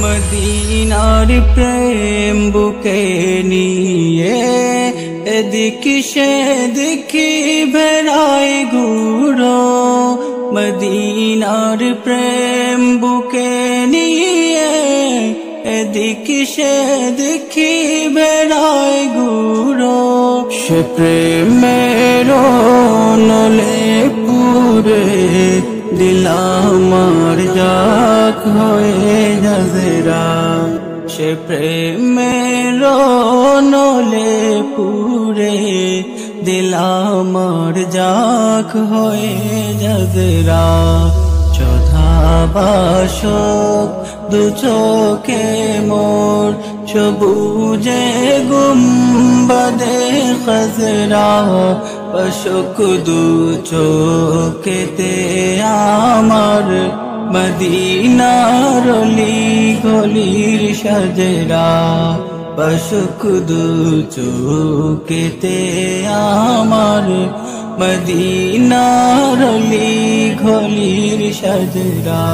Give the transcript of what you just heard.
মদিনার প্রেম বুকে নিয়ে এদিক সেদিক বেড়াই ঘুরো, মদিনার প্রেম বুকে নিয়ে এদিক সেদিক বেড়াই ঘুরো। সে প্রেমের নলে পুরে দিল আমার জাগ হয়ে জজরা, সে প্রেমের নলে পুরে দিল আমার জাগ হয়ে জজরা। চোধা বাসক দু চোখে মোর সবুজে গুম্বদে খজরা, অশোক দু চোখেতে আমার মদিনার অলি গলির সাজরা, অশোক দু চোখেতে আমার মদিনার অলি গলির সাজরা।